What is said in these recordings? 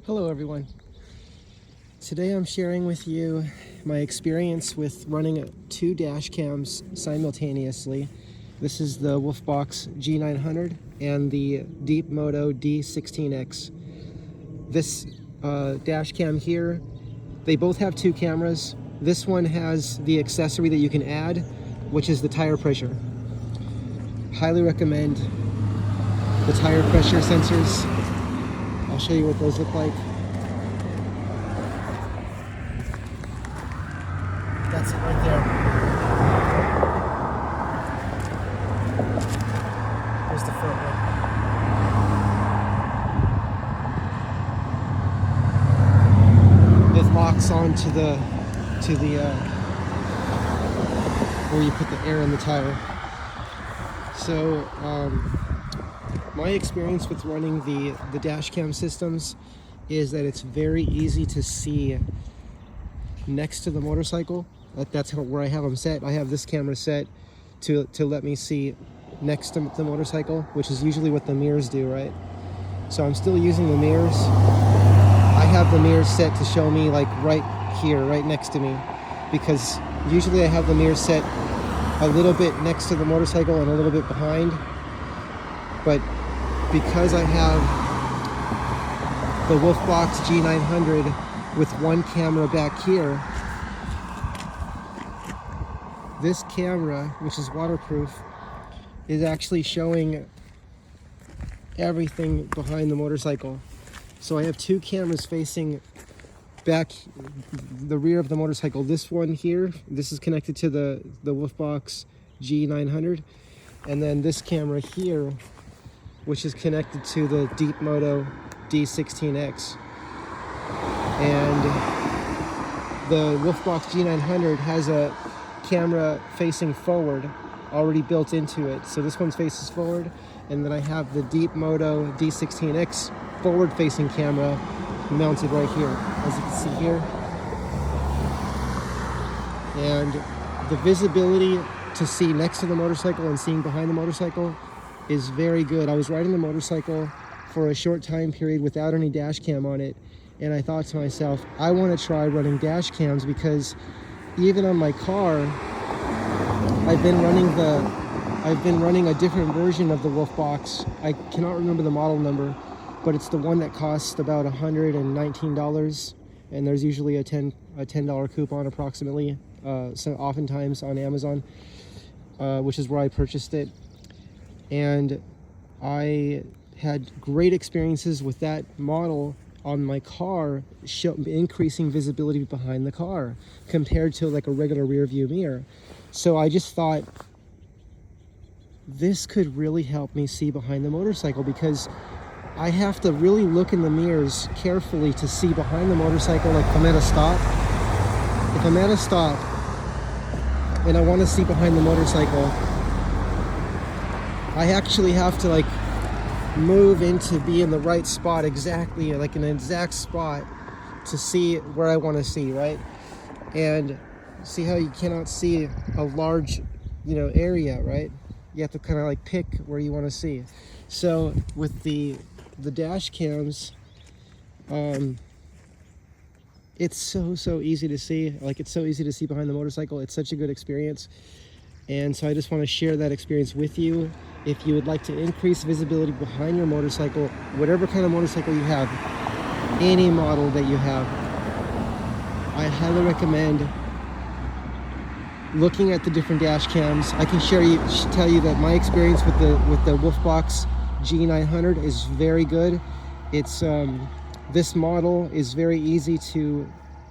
Hello everyone. Today I'm sharing with you my experience with running two dash cams simultaneously. This is the wolfbox G900 and the deepmoto D16X. This dash cam here, they both have two cameras. This one has the accessory that you can add, which is the tire pressure. Highly recommend the tire pressure sensors. I'll show you what those look like. That's it right there. There's the front one. It locks on to the where you put the air in the tire. So my experience with running the dash cam systems is that it's very easy to see next to the motorcycle. That's where I have them set. I have this camera set to let me see next to the motorcycle, which is usually what the mirrors do, right? So I'm still using the mirrors. I have the mirrors set to show me like right here, right next to me, because usually I have the mirrors set a little bit next to the motorcycle and a little bit behind. But because I have the wolfbox G900 with one camera back here, this camera, which is waterproof, is actually showing everything behind the motorcycle. So I have two cameras facing back the rear of the motorcycle. This one here, this is connected to the wolfbox G900, and then this camera here, which is connected to the deepmoto D16X. And the wolfbox G900 has a camera facing forward already built into it. So this one faces forward, and then I have the deepmoto D16X forward facing camera mounted right here, as you can see here. And the visibility to see next to the motorcycle and seeing behind the motorcycle is very good. I was riding the motorcycle for a short time period without any dash cam on it, and I thought to myself, I want to try running dash cams, because even on my car, I've been running a different version of the wolfbox. I cannot remember the model number, but it's the one that costs about $119, and there's usually a $10 coupon approximately, so oftentimes on Amazon, which is where I purchased it. And I had great experiences with that model on my car, increasing visibility behind the car compared to like a regular rear view mirror. So I just thought this could really help me see behind the motorcycle, because I have to really look in the mirrors carefully to see behind the motorcycle. Like if I'm at a stop and I want to see behind the motorcycle, I actually have to like move into be in the right spot, exactly like an exact spot to see where I want to see, right? And see how you cannot see a large, area, right? You have to kind of like pick where you want to see. So with the dash cams, it's so easy to see. Like, it's so easy to see behind the motorcycle. It's such a good experience. And so I just want to share that experience with you. If you would like to increase visibility behind your motorcycle, whatever kind of motorcycle you have, any model that you have, I highly recommend looking at the different dash cams. I can tell you that my experience with the wolfbox G900 is very good. It's this model is very easy to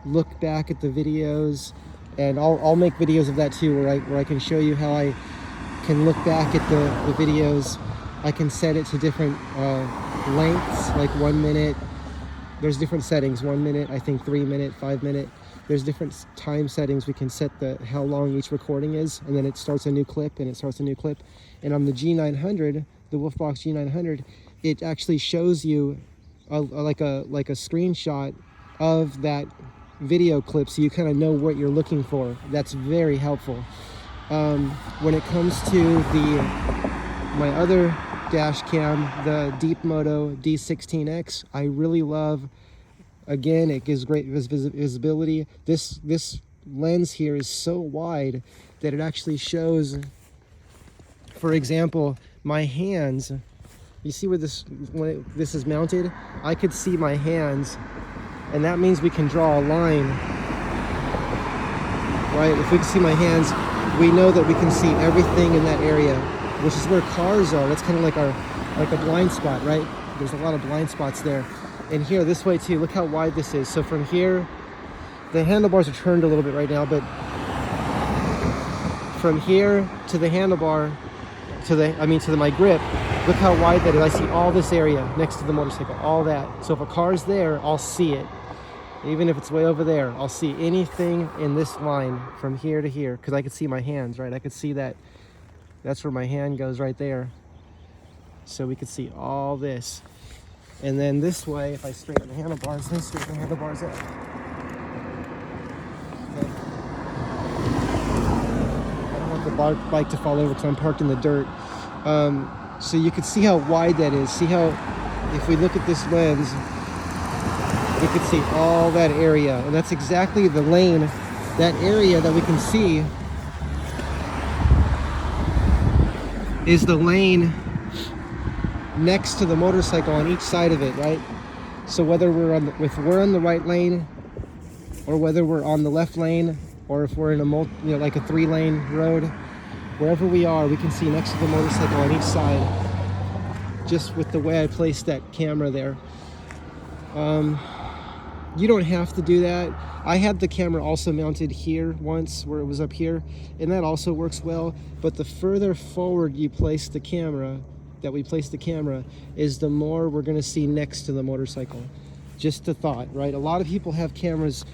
look back at the videos, and I'll make videos of that too, where I can show you how I can look back at the videos. I can set it to different lengths, like 1 minute. There's different settings, 1 minute, I think 3 minute, 5 minute. There's different time settings. We can set how long each recording is, and then it starts a new clip, and it starts a new clip. And on the G900, the wolfbox G900, it actually shows you like a screenshot of that video clip, so you kind of know what you're looking for. That's very helpful. When it comes to my other dash cam, the deepmoto D16X, I really love Again, it gives great visibility. This lens here is so wide that it actually shows, for example, my hands. You see where when this is mounted? I could see my hands, and that means we can draw a line, right? If we can see my hands, we know that we can see everything in that area, which is where cars are. That's kind of like a blind spot, right? There's a lot of blind spots there. And here, this way too, look how wide this is. So from here, the handlebars are turned a little bit right now, but from here to the handlebar, to my grip, look how wide that is. I see all this area next to the motorcycle, all that. So if a car's there, I'll see it. Even if it's way over there, I'll see anything in this line from here to here, because I could see my hands, right? I could see that. That's where my hand goes right there. So we could see all this. And then this way, if I straighten the handlebars, then straighten the handlebars up. Okay. I don't want the bike to fall over because I'm parked in the dirt. So you can see how wide that is. See how, if we look at this lens, we can see all that area. And that's exactly the lane, that area that we can see is the lane next to the motorcycle on each side of it, right? So whether if we're on the right lane, or whether we're on the left lane, or if we're in a like a 3-lane road, wherever we are, we can see next to the motorcycle on each side, just with the way I placed that camera there. You don't have to do that. I had the camera also mounted here once, where it was up here, and that also works well. But the further forward you place the camera, is the more we're going to see next to the motorcycle. Just a thought, right? A lot of people have cameras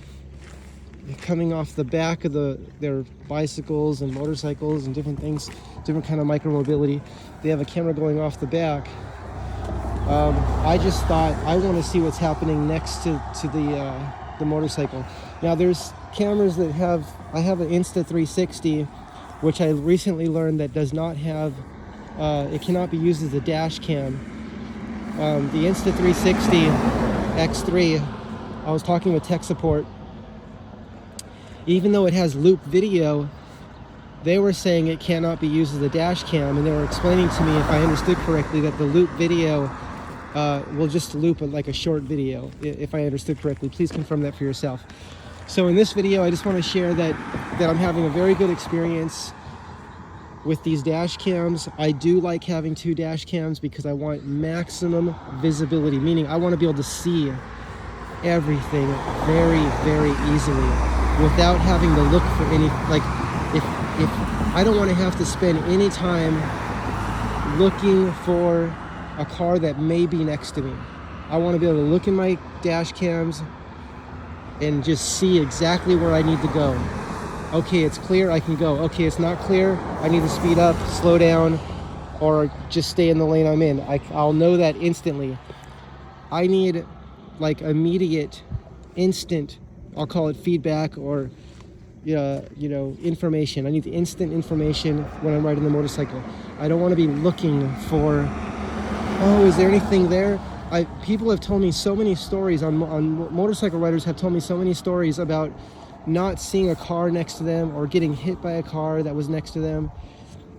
coming off the back of their bicycles and motorcycles and different things, different kind of micromobility. They have a camera going off the back. I just thought I want to see what's happening next to the motorcycle. Now there's cameras that I have an Insta360, which I recently learned that does not have, it cannot be used as a dash cam. The Insta360 X3, I was talking with tech support. Even though it has loop video, they were saying it cannot be used as a dash cam, and they were explaining to me, if I understood correctly, that the loop video will just loop like a short video. If I understood correctly, please confirm that for yourself. So in this video, I just want to share that I'm having a very good experience with these dash cams. I do like having 2 dash cams because I want maximum visibility, meaning I want to be able to see everything very, very easily without having to look for any, like, if I don't want to have to spend any time looking for a car that may be next to me. I want to be able to look in my dash cams and just see exactly where I need to go. Okay, it's clear, I can go. Okay, it's not clear, I need to speed up, slow down, or just stay in the lane I'm in. I'll know that instantly. I need like immediate, instant, I'll call it feedback, or information. I need the instant information when I'm riding the motorcycle. I don't want to be looking for, oh, is there anything there? People have told me so many stories, motorcycle riders have told me so many stories about not seeing a car next to them or getting hit by a car that was next to them.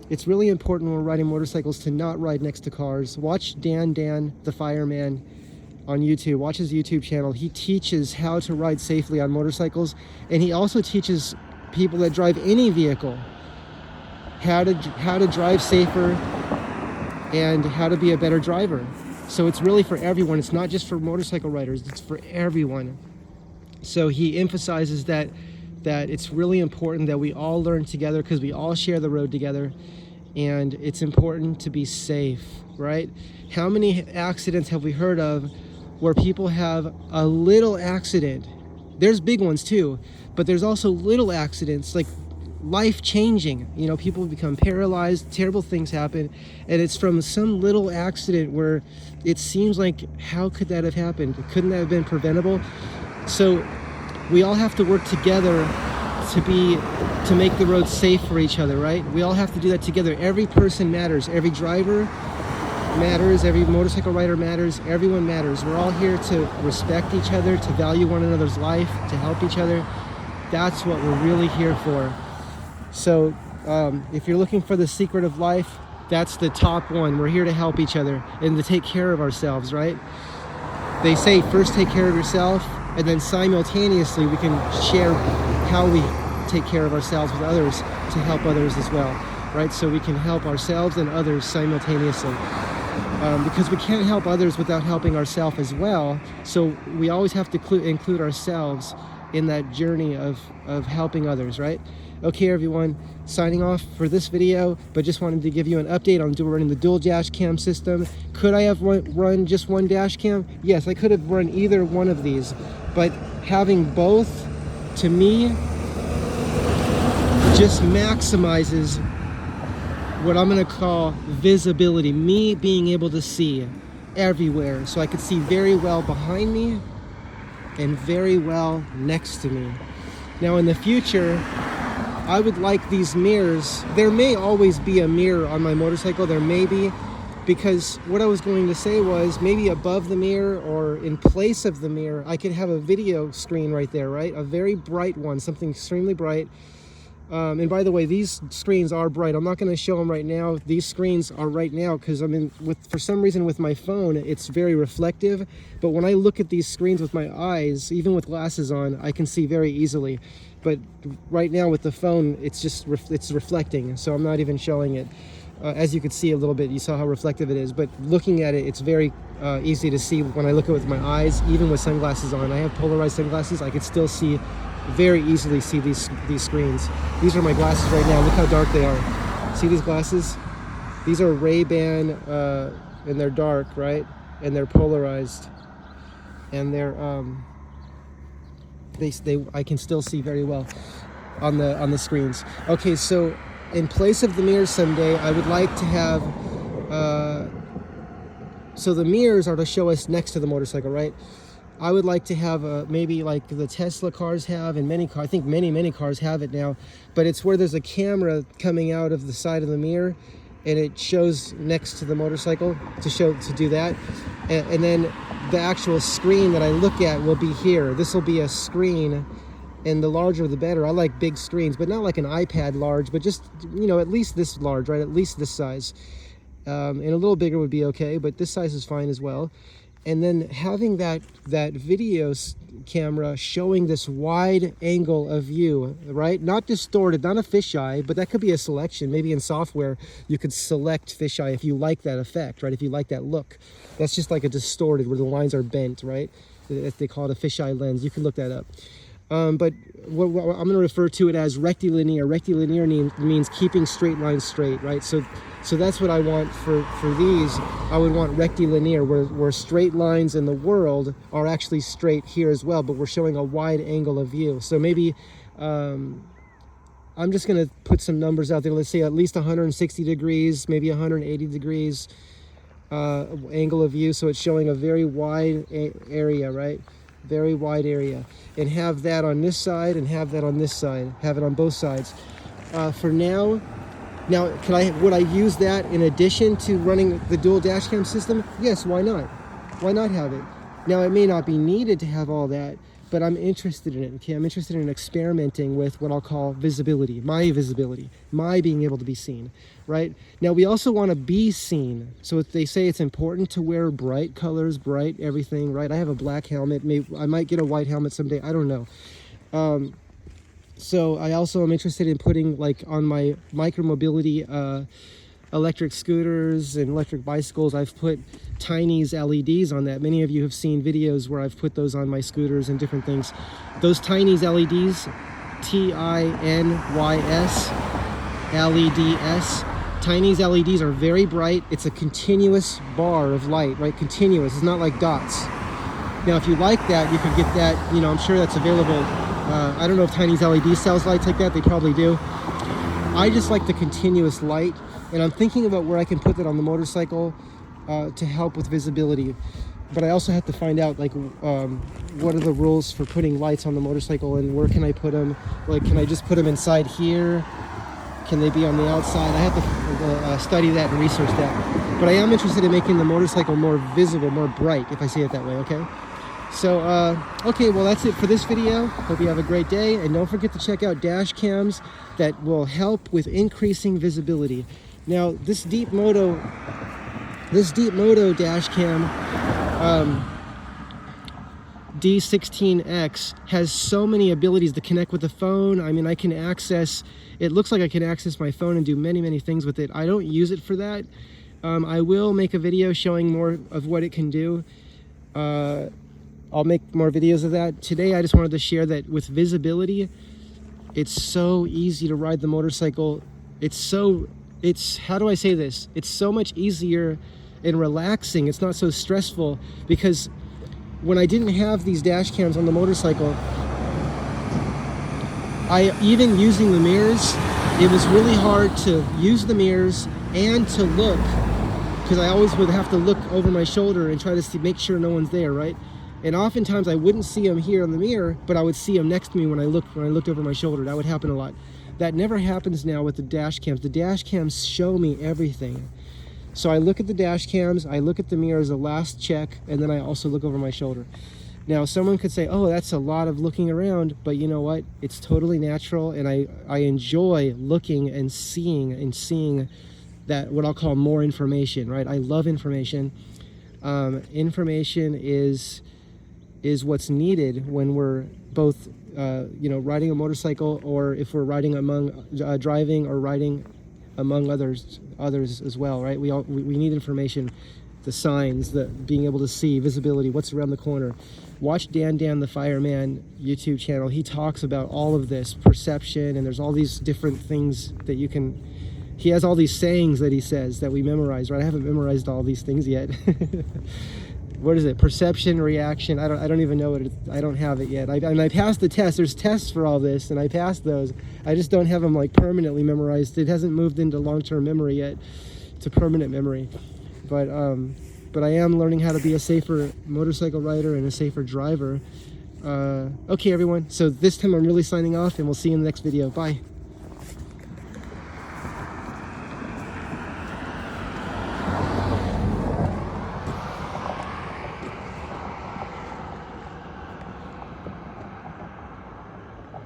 It's really important when we're riding motorcycles to not ride next to cars. Watch Dan the Fireman on YouTube. Watch his YouTube channel. He teaches how to ride safely on motorcycles, and he also teaches people that drive any vehicle how to drive safer and how to be a better driver. So it's really for everyone. It's not just for motorcycle riders, it's for everyone. So he emphasizes that it's really important that we all learn together, because we all share the road together, and it's important to be safe, right? How many accidents have we heard of where people have a little accident? There's big ones too, but there's also little accidents, like life-changing. People become paralyzed, terrible things happen, and it's from some little accident where it seems like, how could that have happened? Couldn't that have been preventable? So we all have to work together to make the road safe for each other, right? We all have to do that together. Every person matters. Every driver matters, every motorcycle rider matters, everyone matters. We're all here to respect each other, to value one another's life, to help each other. That's what we're really here for. So if you're looking for the secret of life, that's the top one. We're here to help each other and to take care of ourselves, right? They say first take care of yourself, and then simultaneously we can share how we take care of ourselves with others to help others as well, right? So we can help ourselves and others simultaneously. Because we can't help others without helping ourselves as well. So we always have to include ourselves in that journey of helping others, right? Okay, everyone, signing off for this video, but just wanted to give you an update on running the dual dash cam system. Could I have run just one dash cam? Yes, I could have run either one of these, but having both, to me, just maximizes what I'm gonna call visibility, me being able to see everywhere. So I could see very well behind me and very well next to me. Now in the future, I would like these mirrors. There may always be a mirror on my motorcycle, there may be, because what I was going to say was maybe above the mirror or in place of the mirror, I could have a video screen right there, right? A very bright one, something extremely bright. And by the way, these screens are bright. I'm not going to show them right now. These screens are right now because for some reason with my phone, it's very reflective. But when I look at these screens with my eyes, even with glasses on, I can see very easily. But right now with the phone, it's just it's reflecting, so I'm not even showing it. As you could see a little bit, you saw how reflective it is. But looking at it, it's very easy to see when I look at it with my eyes, even with sunglasses on. I have polarized sunglasses. I could still see very easily see these screens. These are my glasses right now. Look how dark they are. See these glasses? These are Ray-Ban, and they're dark, right? And they're polarized, and they're I can still see very well on the screens. Okay, so in place of the mirrors someday, I would like to have so the mirrors are to show us next to the motorcycle, right? I would like to have maybe like the Tesla cars have, and I think many cars have it now, but it's where there's a camera coming out of the side of the mirror and it shows next to the motorcycle to do that. And then the actual screen that I look at will be here. This will be a screen, and the larger the better. I like big screens, but not like an iPad large, but just, you know, at least this large, right? At least this size. And a little bigger would be okay, but this size is fine as well. And then having that video camera showing this wide angle of view, right? Not distorted, not a fisheye, but that could be a selection. Maybe in software, you could select fisheye if you like that effect, right? If you like that look. That's just like a distorted where the lines are bent, right? They call it a fisheye lens. You can look that up. But what I'm going to refer to it as rectilinear. Rectilinear means keeping straight lines straight, right? So that's what I want for these. I would want rectilinear, where straight lines in the world are actually straight here as well, but we're showing a wide angle of view. So maybe I'm just going to put some numbers out there. Let's say at least 160 degrees, maybe 180 degrees angle of view. So it's showing a very wide area, right? Very wide area. And have that on this side and have that on this side. Have it on both sides. For now, would I use that in addition to running the dual dash cam system? Yes, why not? Why not have it? Now, it may not be needed to have all that, but I'm interested in it, okay? I'm interested in experimenting with what I'll call visibility, my being able to be seen, right? Now, we also want to be seen. So they say it's important to wear bright colors, bright everything, right? I have a black helmet. I might get a white helmet someday. I don't know. So I also am interested in putting, like, on my micromobility electric scooters and electric bicycles, I've put Tiny's LEDs on that. Many of you have seen videos where I've put those on my scooters and different things. Those Tiny's LEDs, Tinys LEDs. Tiny's LEDs are very bright. It's a continuous bar of light, right? Continuous. It's not like dots. Now, if you like that, you can get that, you know, I'm sure that's available. I don't know if Tiny's LED sells lights like that. They probably do. I just like the continuous light, and I'm thinking about where I can put that on the motorcycle to help with visibility. But I also have to find out, like, what are the rules for putting lights on the motorcycle, and where can I put them? Like, can I just put them inside here? Can they be on the outside? I have to study that and research that. But I am interested in making the motorcycle more visible, more bright, if I say it that way, okay? So, okay, well, that's it for this video. Hope you have a great day. And don't forget to check out dash cams that will help with increasing visibility. Now, this deepmoto dash cam, D16X, has so many abilities to connect with the phone. I mean, I can access, it looks like I can access my phone and do many, many things with it. I don't use it for that. I will make a video showing more of what it can do. I'll make more videos of that. Today, I just wanted to share that with visibility, it's so easy to ride the motorcycle. How do I say this? It's so much easier and relaxing. It's not so stressful, because when I didn't have these dash cams on the motorcycle, even using the mirrors, it was really hard to use the mirrors and to look, because I always would have to look over my shoulder and try to make sure no one's there, right? And oftentimes I wouldn't see them here in the mirror, but I would see them next to me when I looked over my shoulder. That would happen a lot. That never happens now with the dash cams. The dash cams show me everything. So I look at the dash cams, I look at the mirror as a last check, and then I also look over my shoulder. Now, someone could say, oh, that's a lot of looking around, but you know what? It's totally natural, and I enjoy looking and seeing that, what I'll call more information, right? I love information. Information is what's needed when we're both, riding a motorcycle, or if we're riding driving or riding among others as well, right? We need information, the signs, being able to see, visibility, what's around the corner. Watch Dan the Fireman YouTube channel. He talks about all of this, perception, and there's all these different things that you can, he has all these sayings that he says that we memorize, right? I haven't memorized all these things yet. What is it? Perception, reaction. I don't even know what it is. I don't have it yet. I passed the test. There's tests for all this, and I passed those. I just don't have them like permanently memorized. It hasn't moved into long-term memory yet, to permanent memory. But I am learning how to be a safer motorcycle rider and a safer driver. Okay, everyone. So this time I'm really signing off, and we'll see you in the next video. Bye.